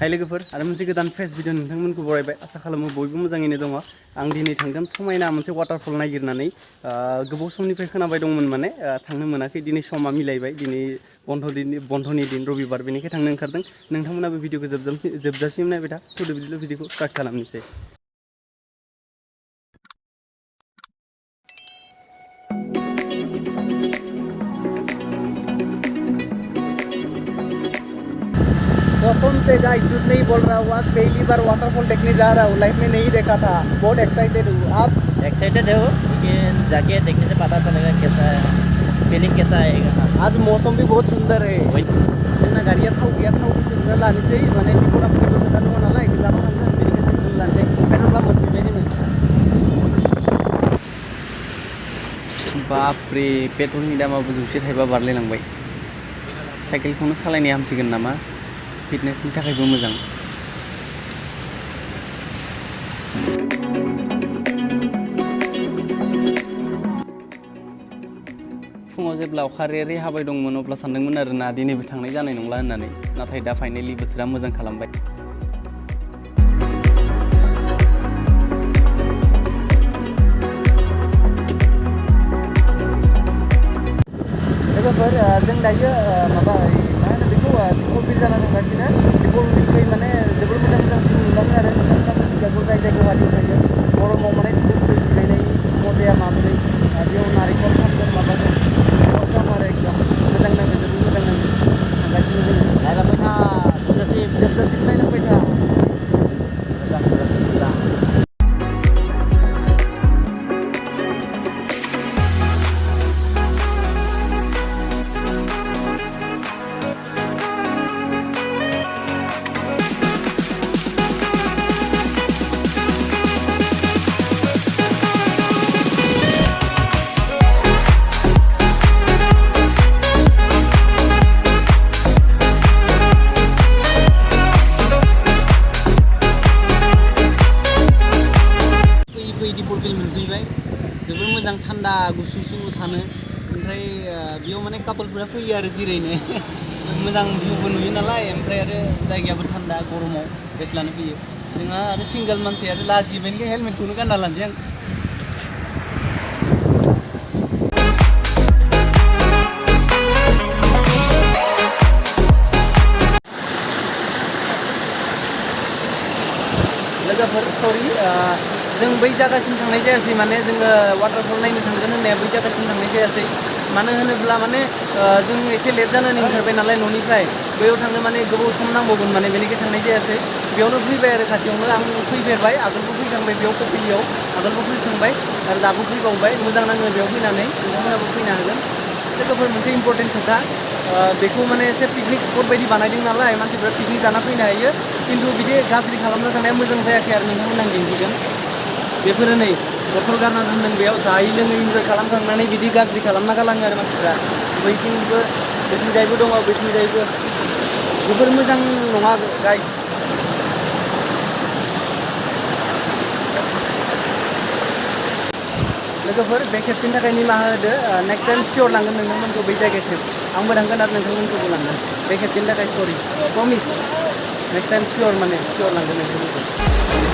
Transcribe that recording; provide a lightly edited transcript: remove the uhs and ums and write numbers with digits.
हाय लोगोफोर आरो मोनसे गोदान फ्रेश भिडिअ नोंथांमोनखौ बरायबाय आसा खालामो बयबो मोजाङैनो दङ आं दिनै थांगोन समायना मोनसे वाटारफल नागिरनानै गोबाव समनिफ्राय खोनाबाय दंमोन माने थांनो मोनाखै दिनै समा मिलायबाय दिनै बन्धनि दिन रबिबार बेनिखाय थांनो ओंखारदों नोंथांमोनाबो भिडिअखौ जोबजासिम नायबाय था फैदो बिदिनो भिडिअखौ स्टार्ट खालामनोसै कसम से गाइस झूठ नहीं बोल रहा हूँ आज पहली बार वाटरफॉल देखने जा रहा हूँ लाइफ में नहीं देखा था बहुत एक्साइटेड हूँ आप एक्साइटेड हो लेकिन जाके देखने से पता चलेगा कैसा है फीलिंग कैसा आएगा आज मौसम भी बहुत सुंदर है जोंना गारिया थाव गैया थावखौ सोना लानोसै माने बिफद आफोदनिबो खोथा दङ नालाय गोजानाव थांगोन बेनिखायनो सोना लानोसै पेट्रल पाम्प मोनफैबाय जोङो बापरे पेट्रलनि दामाबो 100 थाइबा बारलायलांबाय साइकेलखौनो सालायनाया हामसिगोन नामा फिटनेसनि थाखायबो मोजां फुङाव जेब्ला अखा रे हाबाय दंमोन अब्ला सानदोंमोन आरोना दिनैबो थांनाय जानाय नंला होननानै नाथाय दा फाइनाली बोथोरा मोजां खालामबाय लोगोफोर जों दायो माबा मा होनो बेखौ दिपल बिल जाना दंगासिनो दिपलनिफ्राय माने जोबोर मोजां भिउ नुलाङो आरो नोंथांमोना मिथिखागौ जाय गुवाहाटियाव थायो गरमाव माने दिपल जिरायनायनि मजाया माबोरै बेयाव नारेंखल फानगोन माबागोन मजा आरो एकदम मोजां नाङो जोबोर मोजां नाङो थांगासिनो जोङो नायलांबाय था जोबजासिम नायलांबाय था मोजां दिपल बिल मोनफैबाय जोबोर मोजां थान्दा गुसु थानो ओमफ्राय बेयाव माने कापोलफोरा फैयो आरो जिरायनो मोजां भिउबो नुयो नालाय ओमफ्राय आरो जायगायाबो थान्दा गरमाव रेस्ट लानो फैयो जोंहा आरो सिंगल मानसि आरो लाजियो बेनिखाय हेलमेटखौनो गानना लानोसै आं लोगोफोर सरि जों बै जायगासिम थांनाय जायासै माने जोङो वाटारफल नायनो थांगोन होननाया बै जायगासिम थांनाय जायासै मानो होनोब्ला माने जों एसे लेट जानानै ओंखारबाय नालाय न'निफ्राय बैयाव थांनो माने गोबाव सम नांबावगोन माने बेनिखायनो थांनाय जायासै बेयावनो फैबाय आरो खाथियावनो आं फैफेरबाय आगोलबो फैखांबाय बेयाव कपिलियाव आगोलबो फैखांबाय आरो दाबो फैबावबाय मोजां नाङो बेयाव फैनानै नोंथांमोनाबो फैनो हागोन लोगोफोर मोनसे इम्परटेन्ट खोथा बेखौ माने एसे पिकनिक स्पट बायदि बानायदों नालाय मानसिफ्रा पिकनिक जाना फैनो हायो खिन्थु बिदि गाज्रि खालामना थांनाया मोजां जायाखै आरो नोंथांमोना दिन्थिगोन बेफोरो नै बथल गारना दोनदों बेयाव जायै लोङै इन्जय खालामखांनानै बिदि गाज्रि खालामना गालाङो आरो मानसिफ्रा बैथिंबो बैथिंजायबो दङ बैथिंजायबो जोबोर मोजां नङा गाइस लोगोफोर बे खेबसेनि थाखाय निमाहा होदो नेक्स्ट टाइम सियर लांगोन नोंथांमोनखौ बै जायगासिम आंबो थांगोन आरो नोंथांमोनखौबो लांगोन बे खेबसेनि थाखाय सरि प्रमिस नेक्स्ट टाइम सियर लांगोन नोंथांमोनखौ